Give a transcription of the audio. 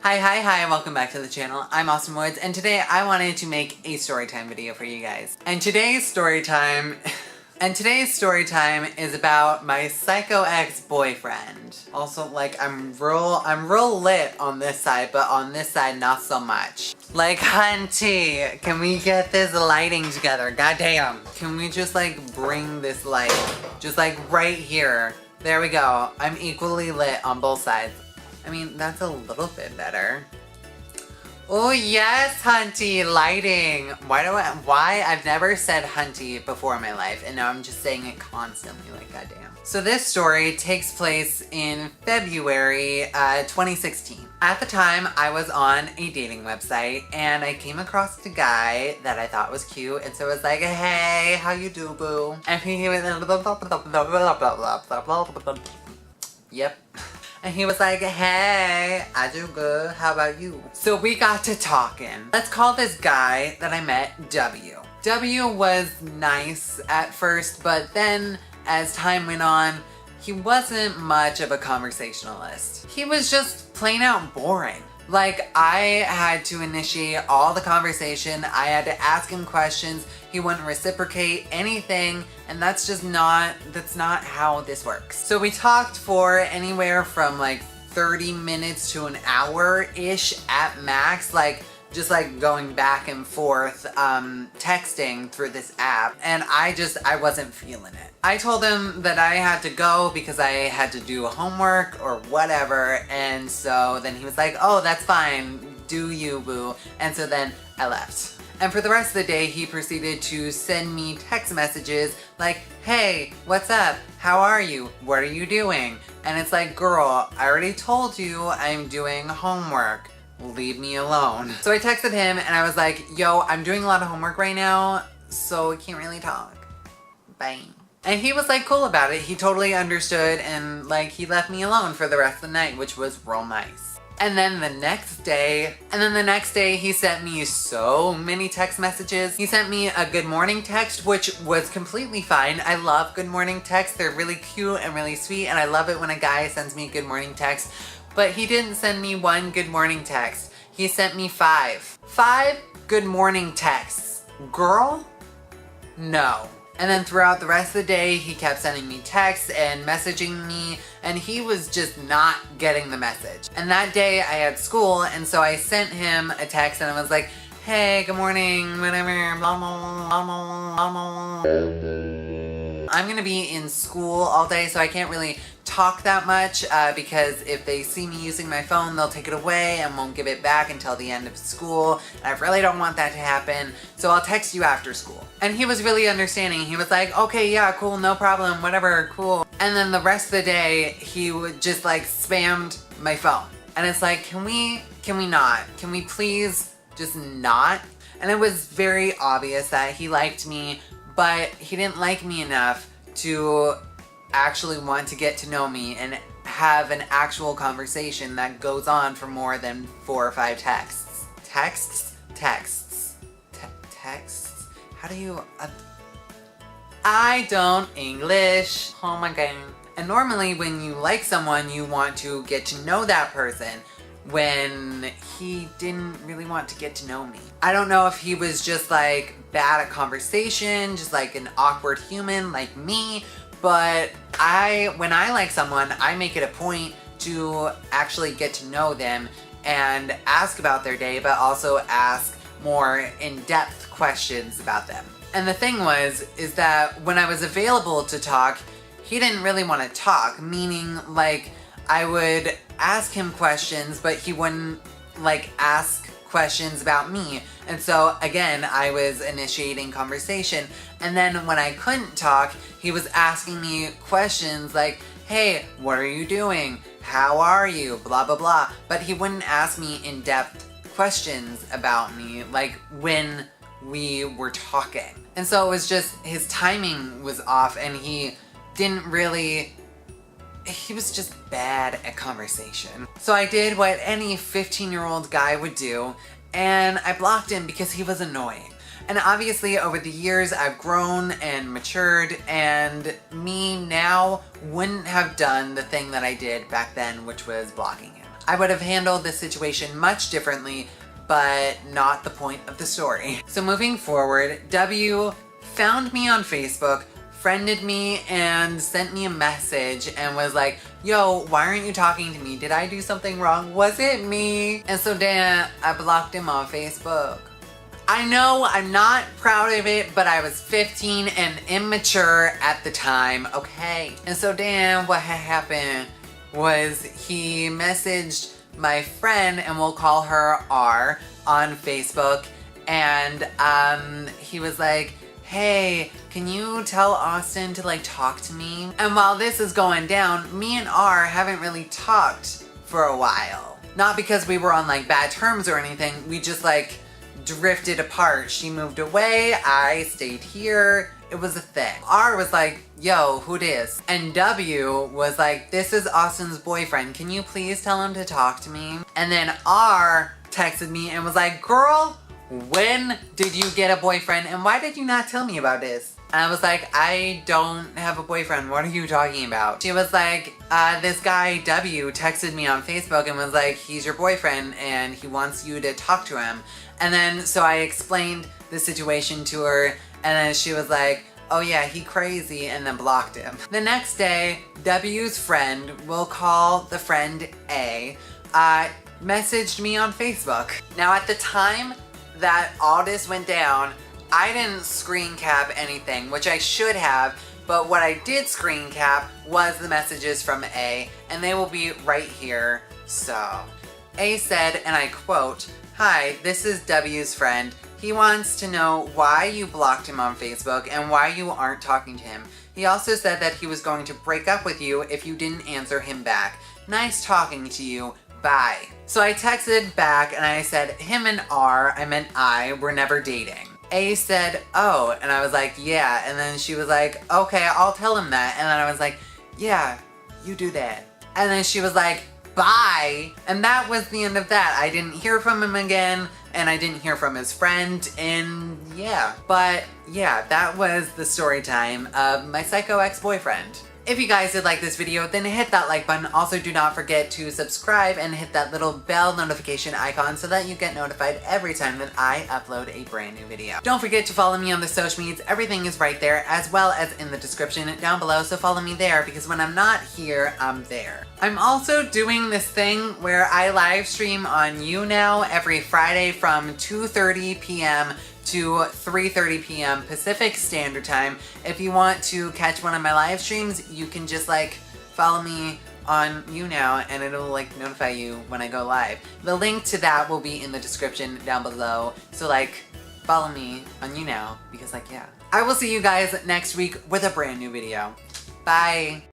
Hi, welcome back to the channel. I'm Austin Woods, and today I wanted to make a storytime video for you guys. And today's storytime is about my psycho ex-boyfriend. Also, like, I'm real lit on this side, but on this side, not so much. Like, hunty, can we get this lighting together? Goddamn. Can we just, like, bring this light? Just, like, right here. There we go. I'm equally lit on both sides. I mean, that's a little bit better. Oh yes, hunty, lighting. Why? I've never said hunty before in my life, and now I'm just saying it constantly, like goddamn. So this story takes place in February 2016. At the time, I was on a dating website, and I came across a guy that I thought was cute, and so I was like, hey, how you do, boo? And he was yep. And he was like, hey, I do good, how about you? So we got to talking. Let's call this guy that I met W. W was nice at first, but then as time went on, he wasn't much of a conversationalist. He was just plain out boring. Like, I had to initiate all the conversation, I had to ask him questions, he wouldn't reciprocate anything, and that's not how this works. So we talked for anywhere from like 30 minutes to an hour-ish at max, like, just like going back and forth, texting through this app, and I wasn't feeling it. I told him that I had to go because I had to do homework or whatever, and so then he was like, oh, that's fine, do you, boo? And so then I left. And for the rest of the day, he proceeded to send me text messages like, hey, what's up? How are you? What are you doing? And it's like, girl, I already told you I'm doing homework. Leave me alone. So I texted him and I was like, yo, I'm doing a lot of homework right now, so I can't really talk. Bye. And he was like cool about it. He totally understood, and like he left me alone for the rest of the night, which was real nice. And then the next day he sent me so many text messages. He sent me a good morning text, which was completely fine. I love good morning texts. They're really cute and really sweet, and I love it when a guy sends me a good morning text. But he didn't send me one good morning text. He sent me 5. 5 good morning texts. Girl? No. And then throughout the rest of the day, he kept sending me texts and messaging me, and he was just not getting the message. And that day I had school, and so I sent him a text and I was like, hey, good morning, whatever, blah, blah, blah, blah, blah. I'm gonna be in school all day, so I can't really talk that much because if they see me using my phone, they'll take it away and won't give it back until the end of school. And I really don't want that to happen, so I'll text you after school. And he was really understanding. He was like, okay, yeah, cool, no problem, whatever, cool. And then the rest of the day, he would just like spammed my phone. And it's like, can we not? Can we please just not? And it was very obvious that he liked me, but he didn't like me enough to actually want to get to know me and have an actual conversation that goes on for more than 4 or 5 texts. Texts? How do you... I don't English. Oh my god. And normally when you like someone, you want to get to know that person. When he didn't really want to get to know me. I don't know if he was just like bad at conversation, just like an awkward human like me, but when I like someone, I make it a point to actually get to know them and ask about their day, but also ask more in-depth questions about them. And the thing is that when I was available to talk, he didn't really want to talk, meaning like I would ask him questions, but he wouldn't like ask questions about me. And so again, I was initiating conversation. And then when I couldn't talk, he was asking me questions like, hey, what are you doing? How are you? Blah, blah, blah. But he wouldn't ask me in-depth questions about me, like when we were talking. And so it was just, his timing was off, and he was just bad at conversation. So I did what any 15-year-old guy would do, and I blocked him because he was annoying. And obviously over the years I've grown and matured, and me now wouldn't have done the thing that I did back then, which was blocking him. I would have handled this situation much differently, but not the point of the story. So moving forward, W found me on Facebook, friended me, and sent me a message and was like, yo, why aren't you talking to me? Did I do something wrong? Was it me? And so then I blocked him on Facebook. I know I'm not proud of it, but I was 15 and immature at the time, okay? And so then what had happened was he messaged my friend, and we'll call her R, on Facebook, and he was like, hey, can you tell Austin to like talk to me? And while this is going down, me and R haven't really talked for a while. Not because we were on like bad terms or anything, we just like drifted apart. She moved away, I stayed here. It was a thing. R was like, yo, who dis? And W was like, this is Austin's boyfriend. Can you please tell him to talk to me? And then R texted me and was like, girl, when did you get a boyfriend and why did you not tell me about this? And I was like, I don't have a boyfriend. What are you talking about? She was like, this guy W texted me on Facebook and was like, he's your boyfriend and he wants you to talk to him. And then, so I explained the situation to her, and then she was like, oh yeah, he crazy, and then blocked him. The next day, W's friend, we'll call the friend A, messaged me on Facebook. Now at the time that all this went down, I didn't screen cap anything, which I should have, but what I did screen cap was the messages from A, and they will be right here, so. A said, and I quote, hi, this is W's friend. He wants to know why you blocked him on Facebook and why you aren't talking to him. He also said that he was going to break up with you if you didn't answer him back. Nice talking to you. Bye. So I texted back and I said, him and R, I meant I, were never dating. A said, oh, and I was like, yeah. And then she was like, okay, I'll tell him that. And then I was like, yeah, you do that. And then she was like, bye. And that was the end of that. I didn't hear from him again, and I didn't hear from his friend, and yeah. But yeah, that was the story time of my psycho ex-boyfriend. If you guys did like this video, then hit that like button. Also, do not forget to subscribe and hit that little bell notification icon so that you get notified every time that I upload a brand new video. Don't forget to follow me on the social medias. Everything is right there, as well as in the description down below, so follow me there because when I'm not here, I'm there. I'm also doing this thing where I live stream on YouNow every Friday from 2:30 p.m. to 3:30 p.m. Pacific Standard Time. If you want to catch one of my live streams, you can just like follow me on YouNow and it'll like notify you when I go live. The link to that will be in the description down below. So like follow me on YouNow because like yeah. I will see you guys next week with a brand new video. Bye.